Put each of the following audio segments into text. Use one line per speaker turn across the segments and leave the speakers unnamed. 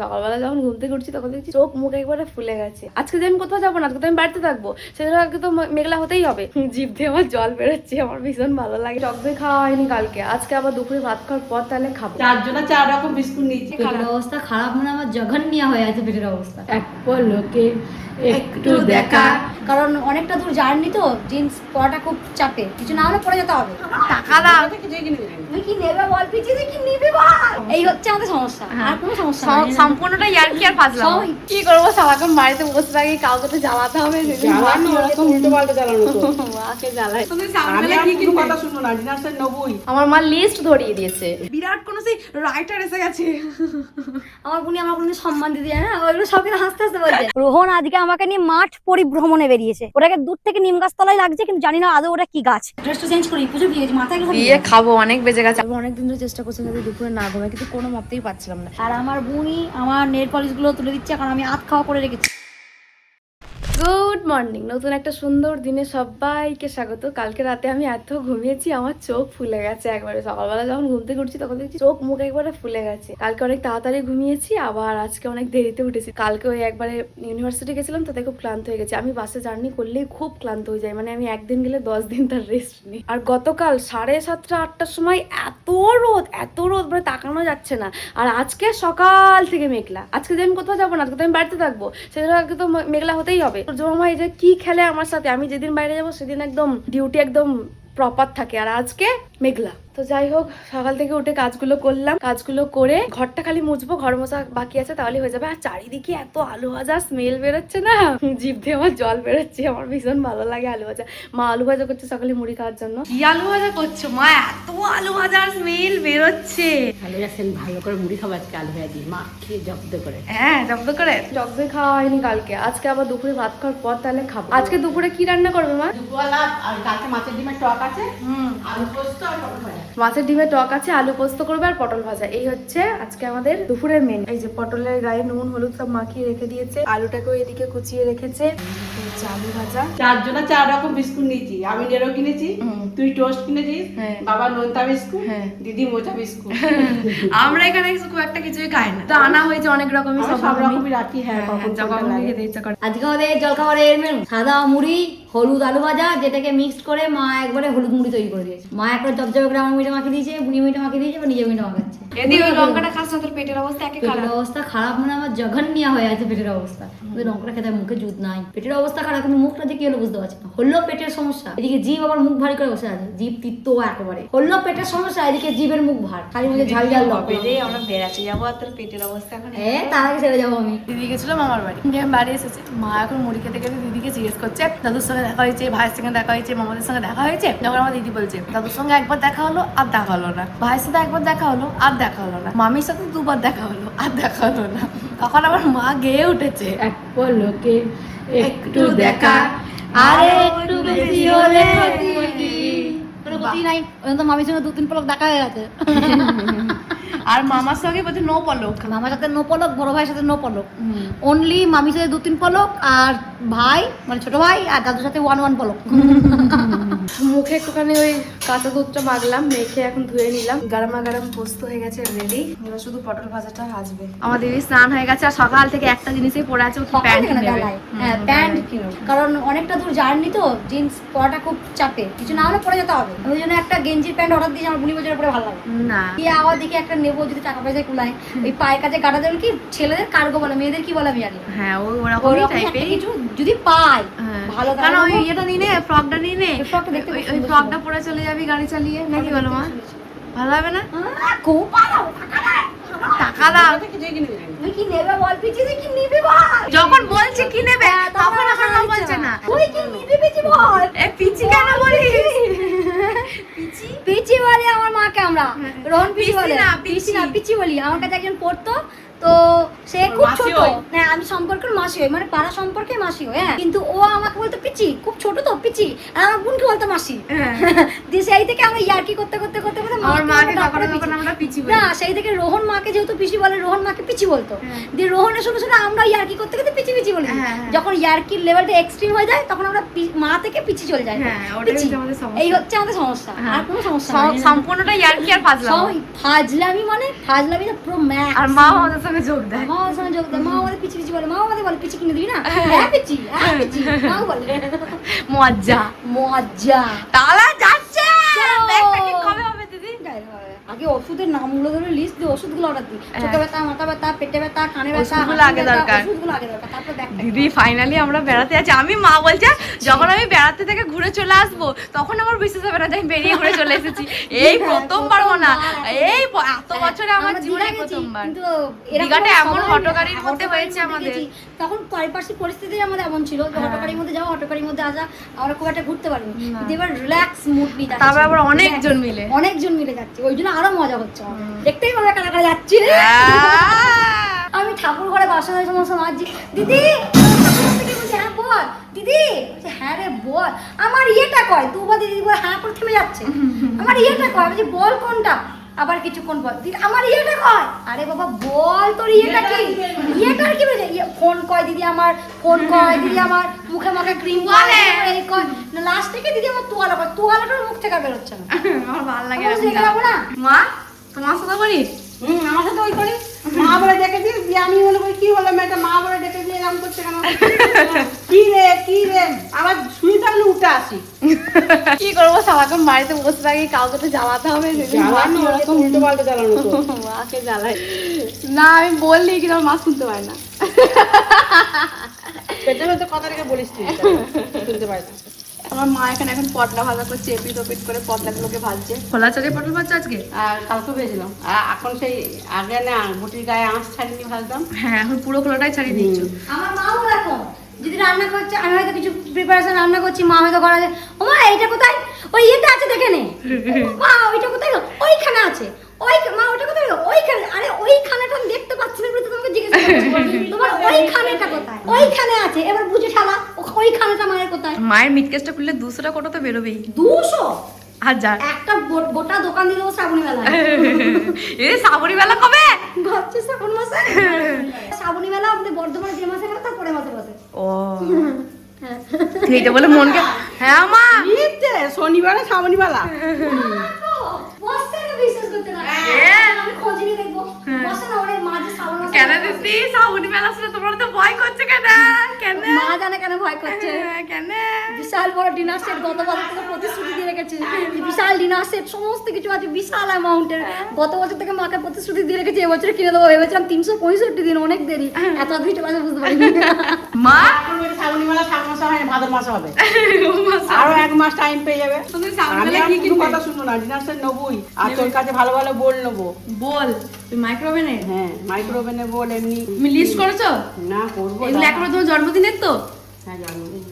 সকালবেলা যখন ঘুম থেকে উঠছি তখন দেখছি চোখ মুখ একবারে ফুলে গেছে। আজকে যে আমি কোথাও যাবো না, আজকে তো আমি বাড়িতে থাকবো, সেজন্য আজকে তো মেঘলা হতেই হবে। জিভ দিয়ে আমার জল বেরোচ্ছে, আমার ভীষণ ভালো লাগে। টক দই খাওয়া হয়নি কালকে, আজকে আবার দুপুরে ভাত খাওয়ার পর তাহলে খাবো।
4 জনা 4 রকম বিস্কুট নিয়েছি।
পেটের অবস্থা খারাপ, মানে আমার জঘন্য হয়ে আছে পেটের অবস্থা।
এক পলকে
একটু দেখা, কারণ অনেকটা দূর জার্নি তো, জিন্স পরাটা খুব চাপে, কিছু না হলে পরে যেতে হবে।
টাকা দাও।
তুই কি নেবে বল, পিছিয়ে কি নিবি বল, এই হচ্ছে আমাদের সমস্যা। আর কোনো সমস্যা নেই,
সম্পূর্ণটা ইয়ার্কি আর ফাজলাম। কি করবো, সারাক্ষণ বাড়িতে বসে থাকি, কাউকে তো জ্বালাতে হবে। মাকে জ্বালাই। আমার মা লিস্ট ধরিয়ে দিয়েছে, বিরাট কোনো সেই রাইটার এসে গেছে।
আমার বোনই আমার কোনো সম্মান দিতে যায় না, ওইগুলো সবকিছু হাসতে হাসতে বলছে। রোহন আজকে আমাকে নিয়ে মাঠ পরিভ্রমণে বেরিয়েছে, ওটাকে দূর থেকে নিম গাছ তলায় লাগছে, কিন্তু জানি না আদৌ ওটা কি গাছ। ড্রেসটা চেঞ্জ করি, পুজো দিয়ে মাথায়
দিয়ে খাবো, অনেক বেজে গেছে। আমি অনেকদিন ধরে চেষ্টা করছি যাতে দুপুরে না ঘুমাই, কিন্তু কোনো মাপতেই পারছিলাম না।
আর আমার বোনই আমার নেল পলিশ গুলো তুলে দিচ্ছে, কারণ আমি আধ খাওয়া করে রেখেছি।
গুড মর্নিং, নতুন একটা সুন্দর দিনে সবাইকে স্বাগত। কালকে রাতে আমি এত ঘুমিয়েছি, আমার চোখ ফুলে গেছে একবারে। সকালবেলা যখন ঘুম থেকে উঠছি তখন দেখছি চোখ মুখ একবারে ফুলে গেছে। কালকে অনেক তাড়াতাড়ি ঘুমিয়েছি, আবার আজকে অনেক দেরিতে উঠেছি। কালকে ওই একবারে ইউনিভার্সিটি গেছিলাম, তাতে খুব ক্লান্ত হয়ে গেছে। আমি বাসে জার্নি করলেই খুব ক্লান্ত হয়ে যায়, মানে আমি একদিন গেলে 10 দিন তার রেস্ট নিই। আর গতকাল 7:30 8টার সময় এত রোদ, মানে তাকানো যাচ্ছে না। আর আজকে সকাল থেকে মেঘলা। আজকে যে আমি কোথাও যাবো না, আজকে তো আমি বাড়িতে থাকবো, সেজন্য আজকে তো মেঘলা হতেই হবে। জমাই যে কি খেলে আমার সাথে, আমি যেদিন বাইরে যাবো সেদিন একদম ডিউটি একদম প্রপার থাকে, আর আজকে মেঘলা। তো যাই হোক, সকাল থেকে উঠে কাজগুলো করলাম, কাজগুলো করে ঘরটা খালি মুছবো, ঘর মোছা বাকি আছে, তাহলে হয়ে যাবে। আর চারিদিকে এত আলু ভাজা স্মেল বেরোচ্ছে না, জিভ দিয়ে আমার জল বেরোচ্ছে, আমার ভীষণ ভালো লাগে আলু ভাজা। মা আলু ভাজা করছে সকালে মুড়ি খাওয়ার জন্য। কি আলু ভাজা করছো মা? এত আলু ভাজার স্মেল বেরোচ্ছে।
ভালো করে মুড়ি খাবো আজকে, আলু ভাজা দিয়ে মা খেয়ে জব্দ করে।
হ্যাঁ, জব্দ করে। টক দই খাওয়া হয়নি কালকে, আজকে আবার দুপুরে ভাত খাওয়ার পর তাহলে খাবো। আজকে দুপুরে কি রান্না করবে মা?
দুপুরবেলা আর কালকে মাছের ডিমের টক আছে, আলু পোস্ত আর পটল ভাজা।
মাছের ডিমের টক আছে, আলু পোস্ত করবে আর পটল ভাজা। এই হচ্ছে আজকে আমাদের দুপুরের মেনু। এই যে পটলের গায়ে নুন হলুদ সব মাখিয়ে রেখে দিয়েছে, আলুটাকেও এদিকে কুচিয়ে রেখেছে। আলু ভাজা।
4 জনা 4 রকম বিস্কুট নিয়েছি। আমি নেরো কিনেছি, তুই টোস্ট কিনেছিস, বাবা নোনতা বিস্কুট, দিদি মোচা বিস্কুট।
আমরা এখানে খুব একটা কিছুই খাই না, তো আনা হয়েছে অনেক রকমই, সব
রকমই রাখি। হ্যাঁ,
যখন খেতে ইচ্ছা করে।
আজকে আমাদের জলখাবারের মেনু সাদা মুড়ি, হলুদ আলু ভাজা, যেটাকে মিক্সড করে মা একবারে হলুদ মুড়ি তৈরি করে দিয়েছে। মা একটা জবজবে করে আমার মুড়িটা মাখিয়ে দিয়েছে, বুড়ি মুড়িটা মাখিয়ে দিয়েছে, বা নিজে মুড়িটা মাখাচ্ছে।
এদিকে ওই লঙ্কাটা খাস না, তোর পেটের অবস্থা একে খারাপ।
পেটের অবস্থা খারাপ, মানে আমার জঘন্য হয়ে আছে পেটের অবস্থা। ওই লঙ্কাটা খেতে মুখে জুত নাই, পেটের অবস্থা খারাপ, কিন্তু মুখটা যে কি হলো বুঝতে পারছি না। হলো পেটের সমস্যা, এদিকে জিভ আবার মুখ ভারী করে বসে আছে, জিভ তিক্ত একেবারে। হলো পেটের সমস্যা, এদিকে জিভের মুখ ভার, খালি মুখে ঝাল ঝাল লঙ্কা।
আমরা বেড়াতে যাবো, আর তোর পেটের অবস্থা এখন।
তার আগে ছেড়ে যাবো আমি।
দিদি গেছিল মামার বাড়ি, আমি বাড়ি এসেছি। মা এখন মুড়ি খেতে গেলে দিদিকে জিজ্ঞেস করছে, দাদুর সঙ্গে দেখা হয়েছে, ভাইয়ের সঙ্গে দেখা হয়েছে, মামাদের সঙ্গে দেখা হয়েছে। যখন আমার দিদি বলছে দাদুর সঙ্গে একবার দেখা হলো আর দেখা হলো না, ভাইয়ের সাথে একবার দেখা হলো আর দেখা হলো না, মামির সাথে 2বার দেখা হলো আর দেখা হলো না। তখন আমার মা গেয়ে উঠেছে, এক পলকে একটু দেখা, আরে একটু বেশি হলে
কোনো গতি নাই, ওই তো মামির সঙ্গে 2-3 পলক দেখা হয়ে গেছে।
আর মামার সঙ্গে বলছে নো পলক।
মামার সাথে নো পলক, বড় ভাইয়ের সাথে নো পলক, অনলি মামির সাথে 2-3 পলক, আর ভাই মানে ছোট ভাই আর দাদুর সাথে 1 পলক।
মুখে একটুখানি ওই কাঁচা দুধটা মাখলাম, মেখে এখন ধুয়ে নিলাম। গরমা গরম পোস্ত হয়ে গেছে রেডি, এবার শুধু পটল ভাজাটা ভাজবে। আমার দিদি স্নান হয়ে গেছে, আর সকাল থেকে একটা জিনিসই পরে আছে, প্যান্ট নেবে।
হ্যাঁ, প্যান্ট কিনো, কারণ অনেকটা দূর জার্নি তো, জিন্স পরাটা খুব চাপে, কিছু না হলে পরে যেতে হবে। ওই জন্য একটা গেঞ্জির প্যান্ট অর্ডার দিয়েছি, আমার বুনি বাজারে পরে ভালো লাগে
না।
কি আবার দেখি একটা নেবো, যদি টাকা পয়সা কুলায়। ওই পায়ের কাছে গাটা দেবেন, কি ছেলেদের কার্গো বলে, মেয়েদের কি বলে আমি জানি।
হ্যাঁ, ওই ওরকমই টাইপের
কিছু যদি পাই ভালো,
কারণ ওই ইয়েটা নিয়ে নে, ফ্রকটা নিয়ে নে,
ফ্রকটা দেখতে
ওই ফ্রকটা পরে চলে যাবি গাড়ি চালিয়ে, নাকি বলো মা? ভালো হবে না?
খুব ভালো।
টাকা দাও।
তুই কি নেবে বল, পিছিয়ে কি নিবি বল।
যখন বলছে কি নেবে তখন আমার মা বলছে না।
তুই কি নিবি পিছি বল।
এ পিচি কেন বলিস?
পিচি পিচি বলি আমার মাকে আমরা, রোহন পিচি বলে
না,
পিচি না, পিচি বলি। আমার কাছে একজন পড়তো, তো সে খুব ছোট, হ্যাঁ আমি সম্পর্কের মাসি হই, মানে পাড়া সম্পর্কে মাসি হই। হ্যাঁ, কিন্তু ও আমাকে বলতো পিচি, খুব ছোট তো পিচি, আর আমার বোনকে বলতো মাসি। দিয়ে সেই থেকে আমরা ইয়ার্কি করতে করতে করতে করতে
আমার মাকে কখনো আমরা পিচি বলি
না, সেই থেকে রোহন মাকে যেহেতু পিচি বলে, রোহন মাকে পিচি বলতো। দিয়ে রোহনের শুনে শুনে আমরা ইয়ার্কি করতে করতে পিচি পিচি বলি। যখন ইয়ার্কির লেভেলটা এক্সট্রিম হয়ে যায়, তখন আমরা মা থেকে পিচি চলে যায়। এই হচ্ছে আমাদের সমস্যা, আর কোনো সমস্যা নেই।
সম্পূর্ণটা ইয়ার্কি আর ফাজলামি।
ফাজলামি মানে ফাজলামি পুরো ম্যাক্স।
আর মা আমাদের সঙ্গে যোগ দেয়।
মা আমাদের সঙ্গে যোগ দেয়, মা আমাদের পিচি পিচি বলে, মা আমাদের বলে পিচি কিনে দিবি না, হ্যাঁ পিচি, হ্যাঁ পিচি, মাও বলে।
মজা
মজা।
তালা যাচ্ছে।
চলো।
ব্যাগটা ঠিক কবে হবে দিদি?
আগে ওষুধের নামগুলো ধরে লিস্ট দিয়ে ওষুধগুলো অর্ডার দিই। চোখে ব্যথা, মাথা ব্যথা, পেটে ব্যথা, কানে ব্যথা,
ওষুধগুলো আগে দরকার।
ওষুধগুলো আগে দরকার, তারপর ব্যাগটা।
দিদি ফাইনালি আমরা বেড়াতে যাচ্ছি। আমি মা বলছে যখন আমি বেড়াতে থেকে ঘুরে চলে আসবো তখন আমার বিশ্বাস হবে না যে আমি বেরিয়ে ঘুরে চলে এসেছি। এই প্রথমবার না, এই এত বছরে আমার জীবনে প্রথমবার।
কিন্তু
দীঘাটা এমন হটগাড়ির মধ্যে হয়েছে আমাদের।
তখন পারিপার্শ্বিক পরিস্থিতি আমাদের এমন ছিল যে হটগাড়ির মধ্যে যাওয়া, হটগাড়ির মধ্যে আসা, আমরা খুব একটা ঘুরতে পারিনি। কিন্তু এবার রিল্যাক্স মুড নিয়ে যাচ্ছি,
তারপর আবার অনেকজন মিলে
যাচ্ছি, ওই জন্য আরো মজা হচ্ছে। দেখতেই পাবে কারা কারা যাচ্ছি। আমি ঠাকুর ঘরে বাসনের সমস্ত মাঝি, দিদি হ্যাঁ বল দিদি, হ্যাঁ রে বল, আমার ইয়েটা কয়, তু বা দিদি বল, হ্যাঁ করে থেমে যাচ্ছে, আমার ইয়েটা কয়, বলছি বল কোনটা, আবার কিছুক্ষণ পর দিদি আমার ইয়েটা কয়, আরে বাবা বল তোর ইয়েটা কি, ইয়েটার কি বলে ফোন কয় দিদি আমার, ফোন কয় দিদি আমার, মুখে মুখে ক্রিম বলে এই কয়, লাস্ট থেকে দিদি আমার তোয়ালা কয়, তোয়ালাটার মুখ থেকে বেরোচ্ছে না।
আমার ভালো লাগে
না
মা, তোমার সাথে করিস?
আমার সাথে ওই করি, মা বলে ডেকে দিস দিয়ে আমি মনে করি কি হলো মেয়েটা, মা বলে ডেকে দিয়ে এরকম করছে কেন, কি রে আবার শুয়ে থাকলে উঠে আসি।
কি করবো, সারাক্ষণ বাড়িতে বসে থাকি, কাউকে তো জ্বালাতে হবে।
জ্বালানো ওরকম উল্টো পাল্টা জ্বালানো তো।
মাকে জ্বালাই না, আমি বললি কিন্তু আমার মা শুনতে পায় না।
পেটে পেটে কথা রেখে বলিস তুই, শুনতে পাই না।
আমার মা এখানে এখন পটলা ভাজা করছে, এপিট ওপিট করে পটলাগুলোকে ভাজছে। খোলা চালের পটল ভাজছে আজকে?
আর কালকে ভেজেছিলাম, আর এখন সেই আগে না গুটির গায়ে আঁশ ছাড়িয়ে ভাজতাম।
হ্যাঁ, এখন পুরো খোলাটাই ছাড়িয়ে দিচ্ছ।
আমার মাও এরকম, যদি রান্না করছে, আমি হয়তো কিছু প্রিপারেশন রান্না করছি, মা হয়তো করা যায়, ও মা এইটা কোথায়, ওই ইয়েতে আছে দেখে নে, মা ওইটা কোথায় গো, ওইখানে আছে, ওই মা ওইটা কোথায় গো, ওইখানে, আরে ওইখানেটা আমি দেখতে পাচ্ছি না বলে তো তোমাকে জিজ্ঞেস করছি, তোমার ওইখানেটা কোথায়, ওইখানে আছে, এবার বুঝে শালা ওইখানেটা মায়ের কোথায়।
মায়ের মিটকেসটা খুললে 200 টাকা তো বেরোবেই।
200
হাজার
একটা গোটা দোকান দিয়ে দেবো শ্রাবণী মেলায়।
এই শ্রাবণী মেলা কবে?
ভাবছি শ্রাবণ মাসে। শ্রাবণী মেলা আমাদের বর্ধমানে যে মাসে হয় তার পরে মাসে বসে।
ও তুই এটা বলে মনকে, হ্যাঁ মা
ইতে শনিবারে শ্রাবণী মেলা।
বসে না বিশ্বাস করতে না, আমি খোঁজ নিয়ে দেখবো। বসে না ওরে মা যে শ্রাবণ মাসে।
কেন দিদি শ্রাবণী মেলা শুনে তোমার তো ভয় করছে কেন? কেন
মা জানে কেন ভয় করছে।
কেন?
বিশাল বড় ডিনার সেট গত বছর থেকে প্রতিশ্রুতি দিয়ে রেখেছে, বিশাল ডিনার সেট সমস্ত কিছু আছে বিশাল অ্যামাউন্টের। গত বছর থেকে মাকে প্রতিশ্রুতি দিয়ে রেখেছে এবছর কিনে দেবো, ভেবেছিলাম 365 দিন, অনেক দেরি, এত দিন চলে আসে বুঝতে পারিনি।
মা
এখন ওই শ্রাবণী মেলা 7 মাসে হয় না, ভাদ্র মাসে হবে, আরো 1 মাস টাইম পেয়ে যাবে।
তুমি শ্রাবণী
আমি
মেলা
আর
কি
কোনো
কিনবে?
কথা শুনবো না, ডিনার সেট নেবোই, আর তোর কাছে ভালো ভালো বোল নেবো।
বল তুমি মাইক্রোওভেনে?
হ্যাঁ মাইক্রোওভেনে বোল, এমনি
তুমি লিস্ট করেছো?
না করবো
এগুলো একেবারে তোমার জন্মদিনের তো?
হ্যাঁ জন্মদিন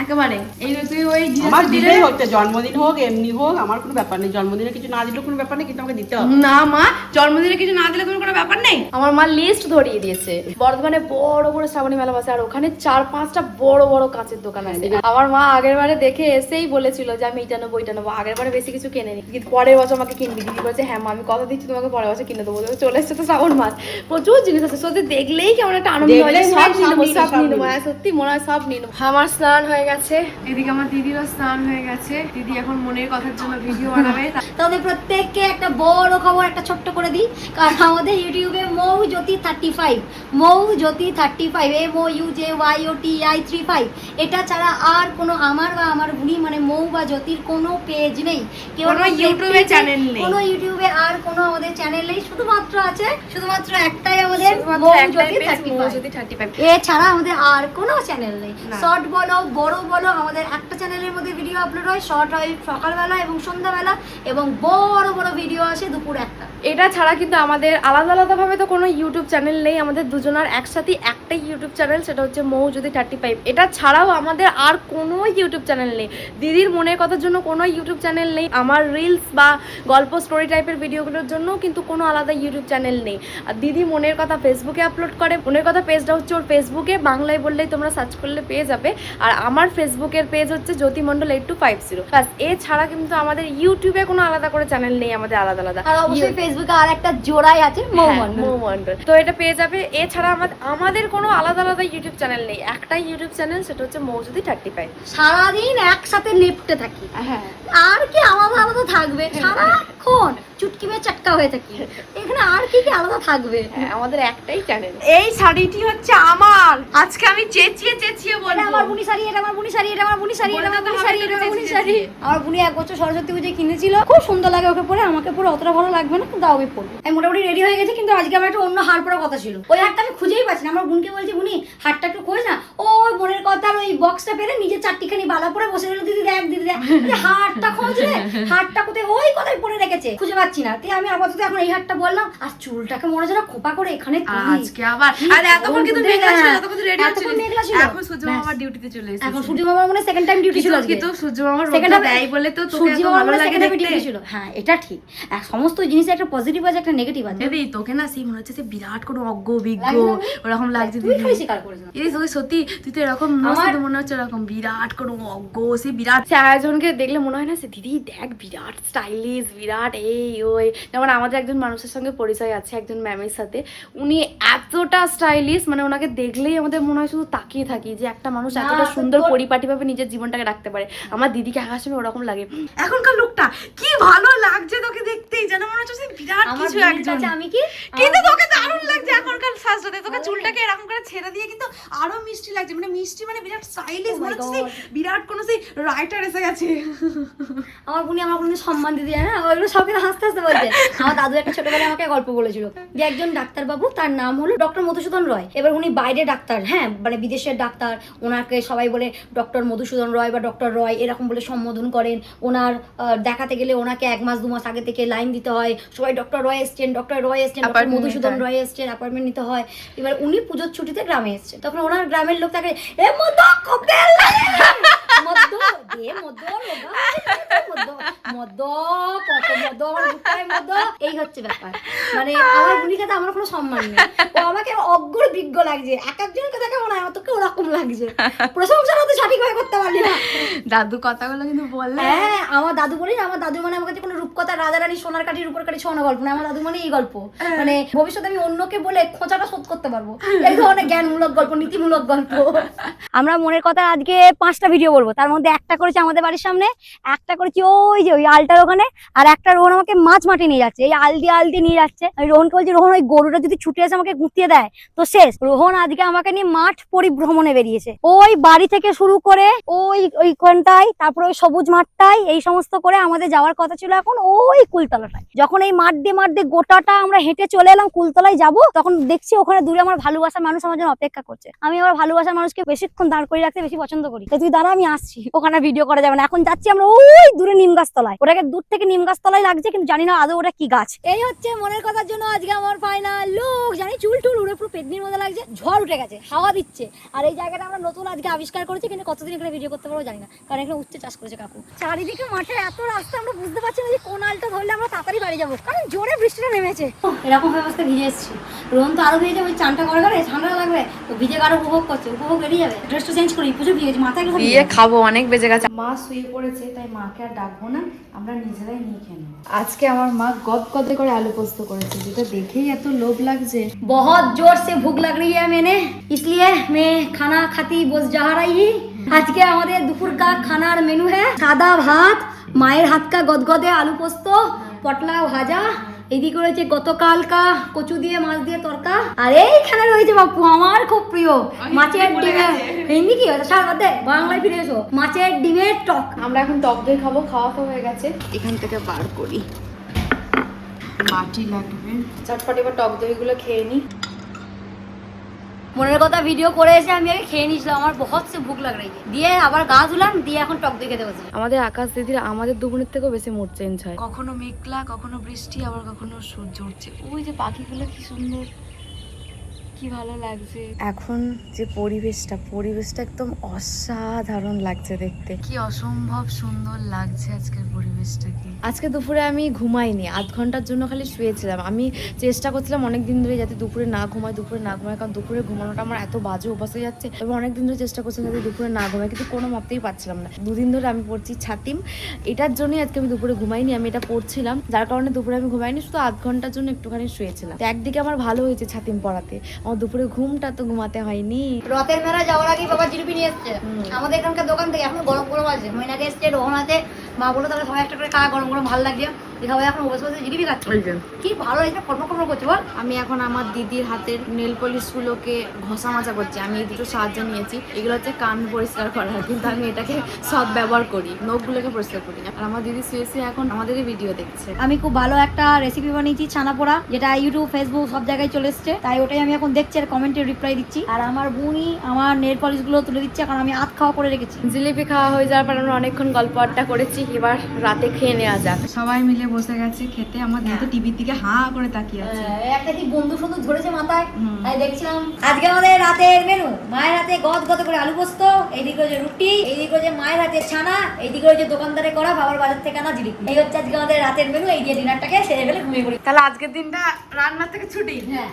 একেবারে এই তুই ওই
আমার
জিনিসটা দিলে
দিলেই হচ্ছে, জন্মদিন হোক এমনি হোক আমার কোনো ব্যাপার নেই, জন্মদিনে কিছু না দিলেও কোনো ব্যাপার নেই, কিন্তু আমাকে দিতে হবে।
না মা, জন্মদিনে কিছু না দিলে তোমার কোনো ব্যাপার নেই। আমার মা লিস্ট ধরিয়ে দিয়েছে, বর্ধমানে বড় বড় শ্রাবণী মেলা বসে, আর ওখানে 4-5টা বড় বড় কাঁচের দোকান আছে। আমার মা আগের বারে দেখে এসেই বলেছিল যে আমি এটা নেবো ওইটা নেবো, আগের বারে বেশি কিছু কিনেনি, কিন্তু পরের বছর আমাকে কিনবি। দিদি বলছে হ্যাঁ মা আমি কথা দিচ্ছি তোমাকে পরের বছর কিনে দেবো। চলে এসছে তো শ্রাবণ মাস, প্রচুর জিনিস আছে, সত্যি দেখলেই কেমন একটা আনন্দ হয়,
দেখলেই
সব
মনে হয়
নিয়ে নেবো,
সব
সব
নিয়ে
নিয়ে নেবো।
নেবো।
হ্যাঁ সত্যি মনে হয় সব নিয়ে নেবো। আমার স্নান হয়ে গেছে, এদিকে আমার দিদিরও স্নান হয়ে গেছে। দিদি এখন মনের কথার জন্য ভিডিও বানাবে।
তাদের প্রত্যেককে একটা বড় খবর একটা ছোট্ট করে দিই, কারণ আমাদের ইউটিউবে মৌ জ্যোতি 35, মৌ জ্যোতি 35, MOUJYOTI35, এটা ছাড়া আর কোনো আমার বা আমার বুড়ি মানে মৌ বা জ্যোতির কোনো পেজ নেই,
কোনো ইউটিউবে চ্যানেল নেই,
কোনো ইউটিউবে আর কোনো আমাদের চ্যানেল নেই, শুধুমাত্র আছে শুধুমাত্র একটাই আমাদের মৌ জ্যোতি 35। এছাড়া আমাদের আর কোনো চ্যানেল নেই। শর্ট বলো বড় বলো, আমাদের একটা চ্যানেলের মধ্যে ভিডিও আপলোড হয়, শর্ট হয় সকালবেলা এবং সন্ধ্যাবেলা, এবং বড় বড় ভিডিও আসে দুপুর 1টা।
এটা ছাড়া কিন্তু আমাদের আলাদা আলাদা ভাবে তো কোনো ইউটিউব চ্যানেল নেই, আমাদের দুজনের একসাথে একটাই ইউটিউব চ্যানেল, সেটা হচ্ছে মৌ জ্যোতি 35। এটা ছাড়াও আমাদের আর কোনো ইউটিউব চ্যানেল নেই, দিদির মনের কথার জন্য কোনো ইউটিউব চ্যানেল নেই, আমার রিলস বা গল্প স্টোরি টাইপের ভিডিওগুলোর জন্য কিন্তু কোনো আলাদা ইউটিউব চ্যানেল নেই। আর দিদি মনের কথা ফেসবুকে আপলোড করে, মনের কথা পেজটা হচ্ছে ওর ফেসবুকে, বাংলায় বললেই তোমরা সার্চ করলে পেয়ে যাবে। আর আমার ফেসবুকের পেজ হচ্ছে জ্যোতি মণ্ডল 8250। ব্যাস, এছাড়া কিন্তু আমাদের ইউটিউবে কোনো আলাদা করে চ্যানেল নেই আমাদের আলাদা আলাদা।
আর অবশ্যই ফেসবুকে আর একটা জোড়াই আছে মৌমন্ডল।
মৌমন্ডল, তো এটা পেয়ে যাবে। এছাড়া আমাদের কোনো আলাদা আলাদা ইউটিউব চ্যানেল নেই, একটাই ইউটিউব চ্যানেল, সেটা হচ্ছে মৌজুদি 35।
সারাদিন একসাথে লেপটে থাকি,
হ্যাঁ
আর কি আলাদা আলাদা থাকবে? সারাক্ষণ চুটকি মেয়ে চাটকা হয়ে থাকি, এখানে আর কি কি আলাদা থাকবে?
হ্যাঁ, আমাদের একটাই চ্যানেল।
এই শাড়িটি হচ্ছে আমার, আজকে আমি চেঁচিয়ে চেঁচিয়ে
এটা
বলবো।
আমার বুনি শাড়ি, এটা আমার বুনি শাড়ি, এটা আমার বুনি শাড়ি, এটা আমার বুনি শাড়ি, এটা আমার বুনি শাড়ি। আমার বুনি এক বছর সরস্বতী পুজোয় কিনেছিল, খুব সুন্দর লাগে ওকে পরে। আমাকে পরে অতটা ভালো লাগবে না, কিন্তু আমি পরবো। আমি মোটামুটি রেডি হয়ে গেছি, কিন্তু আজকে আমার একটা অন্য হার পরার কথা ছিল। ওই হারটা আমি খুঁজেই পাচ্ছি না। আমার বোনকে বলছি, বুনি হারটা একটু খোঁজ না। ও বোনের কথার ওই বক্সটা পেরে নিজে চারটিখানি বালা পরে বসে গেল, দিদি দেখ দিদি দেখ। হারটা খোঁজ রে, হারটা কোথায়? ওই কথাই পরে রেখেছে, খুঁজে পাচ্ছি না। তাই আমি আপাতত এখন এই হারটা বললাম। আর চুলটাকে মনে হচ্ছে খোপা করে এখানে
আজকে আবার আরে এতক্ষণ কিন্তু মেঘলা ছিল, এতক্ষণ রেডি
এতক্ষণ
হচ্ছিল।
মেঘলা ছিল।
এখন সূর্য মামা ডিউটিতে চলে এসেছে।
এখন সূর্য মামার মনে সেকেন্ড টাইম ডিউটি ছিল আজকে।
কিন্তু সূর্য মামা
Second
রোদটা
half-
দেয় বলে তো তোকে
সূর্য
এত
মামার
ভালো
মনে
লাগে
second half এ
দেখতে।
duty ছিল। হ্যাঁ, এটা ঠিক। সমস্ত জিনিসে একটা পজিটিভ আছে, একটা নেগেটিভ আছে।
দিদি তোকে না সেই মনে হচ্ছে যে বিরাট কোনো অজ্ঞ বিজ্ঞ
লাগছে না?
ওরকম লাগছে
তুই
দিদি।
খালি স্বীকার করিস না।
এই তোকে সত্যি তুই তো এরকম
আমার-
মনে হচ্ছে এরকম বিরাট কোনো অজ্ঞ, সেই বিরাট।
সে আয়োজনকে দেখলে মনে হয় না সে দিদি দেখ বিরাট স্টাইলিশ, বিরাট এই ওই। যেমন আমাদের একজন মানুষের সঙ্গে পরিচয় আছে, একজন ম্যামের সাথে। উনি এতটা স্টাইলিশ, মানে ওনাকে দেখলেই আমাদের মনে হয় শুধু তাকিয়ে থাকি যে একটা মানুষ
না,
এতটা
তো
সুন্দর
তোর-
পরিপাটিভাবে নিজের জীবনটাকে রাখতে পারে। আমার দিদিকে আকার সময় ওরকম লাগে।
এখনকার লোকটা কি ভালো লাগছে তোকে দেখতেই, যেন মনে হচ্ছে সেই বিরাট
আমার
কিছু
বোনের
একজন।
কাছে আমি কি?
কিন্তু তোকে দারুণ লাগছে এখনকার সাজটাতে, তোকে চুলটাকে এরকম করে ছেড়ে দিয়ে কিন্তু আরো মিষ্টি লাগছে। মানে মিষ্টি মানে বিরাট স্টাইলিশ,
Oh my
মনে হচ্ছে সেই
God.
বিরাট কোনো সেই রাইটার এসে গেছে।
আমার বোনি আমার কোনো সম্মান দিতে যায় না, ওইগুলো সবকে হাসতে হাসতে বলছে। আমার দাদু একটা ছোটবেলায় আমাকে গল্প বলেছিল যে একজন ডাক্তারবাবু, তার নাম হলো ডক্টর মধুসূদন রয়। এবার উনি বাইরে ডাক্তার, হ্যাঁ মানে বিদেশের ডাক্তার। ওনাকে সবাই বলে ডক্টর মধুসূদন রয় বা ডক্টর রয় এরকম বলে সম্বোধন করেন। ওনার দেখাতে গেলে ওনাকে 1 মাস 2 মাস আগে থেকে লাইন দিতে হয়। সবাই ডক্টর রয় এসছেন, ডক্টর রয় এসছেন, ডক্টর
Appointment
মধুসূদন
নিতে হয়।
রয় এসছেন, অ্যাপয়েন্টমেন্ট নিতে হয়। এবার উনি পুজোর ছুটিতে গ্রামে এসছেন, তখন ওনার গ্রামের লোক তাকে এ মধ্য কপেল মধ্য দে মধ্য রোগা মধ্য মধ্য কত মধ্য আমার বুকায় মধ্য, এই হচ্ছে ব্যাপার। মানে আমার বুনির কাছে আমার কোনো সম্মান নেই। ও আমাকে অজ্ঞর বিজ্ঞ লাগছে, এক একজনের কাছে কেমন হয় তোকে ওরকম লাগছে। প্রশংসাটা তো সঠিকভাবে করতে পারলি না।
দাদু কথাগুলো কিন্তু বললে।
হ্যাঁ, আমার দাদু বলি না, আমার দাদু মানে আমার কাছে কোনো রূপকথা রাজা রানী সোনার কাঠি রূপর কাঠি সোনা গল্প না। আমার দাদু মানে এই গল্প, মানে ভবিষ্যতে আমি অন্যকে বলে খোঁচাটা শোধ করতে পারবো, এই ধরনের জ্ঞানমূলক গল্প, নীতিমূলক গল্প। আমরা মনের কথা আজকে 5টা ভিডিও বলবো, তার মধ্যে একটা করেছি আমাদের বাড়ির সামনে, একটা করেছি ওই যে ওই আলটার ওখানে, আর একটা রোহন আমাকে মাছ মাটি নিয়ে যাচ্ছে, এই আলদি নিয়ে যাচ্ছে। আমি রোহনকে বলছি, রোহন ওই গরুটা যদি ছুটে এসে আমাকে গুঁতিয়ে দেয় তো শেষ। রোহন আজকে আমাকে নিয়ে মাঠ পরিভ্রমণে বেরিয়েছে, ওই বাড়ি থেকে শুরু করে ওইখানটায়, তারপরে ওই সবুজ মাঠটাই, এই সমস্ত করে আমাদের যাওয়ার কথা ছিল এখন ওই কুলতলাটায়। যখন এই মাঠ দিয়ে গোটাটা আমরা হেঁটে চলে এলাম কুলতলায় যাব, তখন দেখছি ওখানে দূরে আমার ভালোবাসার মানুষ আমার জন্য অপেক্ষা করছে। আমি আমার ভালোবাসার মানুষকে বেশিক্ষণ দাঁড় করে রাখতে বেশি পছন্দ করি। তো তুই দাঁড়া, আমি আসছি। ওখানে ভিডিও করা যাবে না, এখন যাচ্ছি আমরা ওই দূরে নিম গাছ তলায়। ওটাকে দূর থেকে নিম গাছ তলায় লাগছে, কিন্তু জানি না আদৌ ওটা কি গাছ। এই হচ্ছে মনের কথার জন্য আজকে আমার ফাইনাল লুক। জানি চুল টুল উড়ে পুরো পেটনির মতো লাগছে, ঝড় উঠে গেছে, হাওয়া দিচ্ছে। আর এই জায়গাটা আমরা নতুন আজকে আবিষ্কার করেছি, কিন্তু কতদিন এখানে ভিডিও করতে পারবো জানি না, কারণ এখানে উচ্ছে চাষ করেছে কাকু। চারিদিকে মাঠে এত রাস্তা, আমরা বুঝতে পারছি না যে কোন আলটা ধরলে আমরা তাড়াতাড়ি বাড়ি যাবো, কারণ জোরে বৃষ্টিটা নেমেছে। এরকম অবস্থা ভিজে এসেছি। রোহন তো আরো ভিজে যাবে, চানটা করে গেলে ঠান্ডা লাগবে, তো ভিজে আরো উপভোগ করছে, উপভোগ বেরিয়ে যাবে। ড্রেসটা চেঞ্জ করি, প্রচুর ভিজেছে, মাথায়
দিয়ে খাবো, অনেক বেজে গেছে।
মা শুয়ে পড়েছে, তাই মাকে আর ডাকবো না, আমরা নিজেরাই নিয়ে খেয়ে নেবো। আজকে আমার মা গদগদে করে আলু পোস্ত করেছে, যেটা দেখেই এত লোভ লাগছে।
बहुत जोर से भूख लग रही है मैंने, इसलिए मैं खाना खाती बस जा रही ही। আজকে আমাদের দুপুর কা খানার মেনু হ্যাঁ সাদা ভাত, মায়ের হাত কা গদগদে আলু পোস্ত, পটলা ভাজা, এদিকে রয়েছে গতকালকা কচু দিয়ে মাছ দিয়ে তরকা, আর এইখানে রয়েছে বাপু আমার খুব প্রিয় মাছের ডিমের, হিন্দি কি সার মধ্যে বাংলায় ফিরে এসো, মাছের ডিমের টক।
আমরা এখন টক দই খাবো, খাওয়া তো হয়ে গেছে। এখান থেকে বার করি,
মাটি লাগবে।
চটপট এবার টক দইগুলো খেয়ে নিই।
মনের কথা ভিডিও করে এসে আমি আগে খেয়ে নিয়েছিলাম, আমার বহুত সে ভুক লাগ রही है, দিয়ে আবার গা ধুলাম, দিয়ে এখন টক দই খেতে বসে।
আমাদের আকাশ দিদির আমাদের দুগুণের থেকেও বেশি মুড চেঞ্জ হয়।
কখনো মেঘলা, কখনো বৃষ্টি, আবার কখনো সূর্য উঠছে। ওই যে পাখিগুলো কি সুন্দর।
কি ভালো লাগছে। এখন যে পরিবেশটা একদম অসাধারণ লাগছে দেখতে, কি অসম্ভব সুন্দর লাগছে আজকের পরিবেশটাকে। আজকে দুপুরে আমি ঘুমাইনি, আধ ঘন্টার জন্য খালি শুয়েছিলাম। আমি চেষ্টা করছিলাম অনেক দিন ধরে যাতে দুপুরে না ঘুমাই, কারণ দুপুরে ঘুমানোটা আমার এত বাজে অভ্যাস হয়ে যাচ্ছে, এবং অনেক দিন ধরে চেষ্টা করছিলাম যাতে দুপুরে না ঘুমাই, কিন্তু কোনো ভাবতেই পারছিলাম না। দুদিন ধরে আমি পড়ছি ছাতিম, এটার জন্যই আজকে আমি দুপুরে ঘুমাইনি। আমি এটা পড়ছিলাম, যার কারণে দুপুরে আমি ঘুমাইনি, শুধু আধ ঘন্টার জন্য একটুখানি শুয়েছিলাম। তো একদিকে আমার ভালো হয়েছে ছাতিম পড়াতে, আমার দুপুরে ঘুমটা তো ঘুমাতে হয়নি।
রথের মেলা যাওয়ার আগে বাবা জিলিপি নিয়ে এসছে আমাদের এখানকার দোকান থেকে। এখন গরম গরম আছে, ময়নাকে এসছে, রোহন আছে, মা বলো তাহলে সবাই একটা করে খাওয়া, গরম গরম ভালো লাগছে। সবাই এখন বসে বসে জিলিপি খাচ্ছে, কি ভালো লাগছে, কর্ম করছে বল।
আমি এখন আমার দিদির হাতের নেল পলিশ গুলোকে ঘষা মাজা করছি। আমি এই দুটো সাহায্য নিয়েছি, এগুলো হচ্ছে কান পরিষ্কার করার, কিন্তু আমি এটাকে সব ব্যবহার করি, নখগুলোকে পরিষ্কার করি। আর আমার দিদি শুয়ে এখন আমাদেরই ভিডিও দেখছে।
আমি খুব ভালো একটা রেসিপি বানিয়েছি ছানা পোড়া, যেটা ইউটিউব ফেসবুক সব জায়গায় চলে এসছে, তাই ওটাই আমি এখন দেখছি আর কমেন্টে রিপ্লাই দিচ্ছি। আর আমার বোনই আমার নেল পলিশ গুলো তুলে দিচ্ছে, কারণ আমি আধ খাওয়া করে রেখেছি।
জিলিপি খাওয়া হয়ে যাওয়ার পর আমরা অনেকক্ষণ গল্প আড্ডা করেছি, এবার রাতে খেয়ে নেওয়া যাক। সবাই মিলে বসে গেছে খেতে, আমার দিদি তো টিভির দিকে হাঁ করে তাকিয়ে আছে।
একটা কি বন্ধু সুন্দর ধরেছে মাথায়, তাই দেখছিলাম। আজকে আমাদের রাতের মেনু, মায়ের হাতে গদ গদ করে আলু পোস্ত, এইদিকে হচ্ছে রুটি, এইদিকে হচ্ছে মায়ের হাতে ছানা, এইদিকে হচ্ছে দোকানদারে করা বাবার বাজার থেকে আনা জিলিপি। এই হচ্ছে আজকে আমাদের রাতের মেনু। এই দিয়ে ডিনারটাকে সেরে ফেলে ঘুমিয়ে পড়ি।
তাহলে আজকের দিনটা রান্নার থেকে ছুটি।
হ্যাঁ,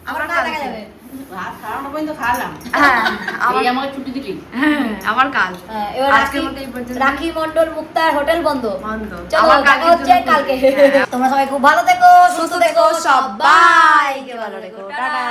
আবার
আবার দেখা যাবে।
রাত খাওয়ানো পর্যন্ত খাওয়ালাম,
হ্যাঁ
এই আমাকে ছুটি দিলি।
হ্যাঁ আবার কাল।
এবার
আজকের মতো এই পর্যন্ত।
রাখি মন্ডল মুক্তার হোটেল বন্ধ। চলো
আবার
দেখা হচ্ছে কালকে। তোমরা সবাই খুব ভালো থেকো, সুস্থ থেকো, সবাইকে ভালো রেখো, টাটা।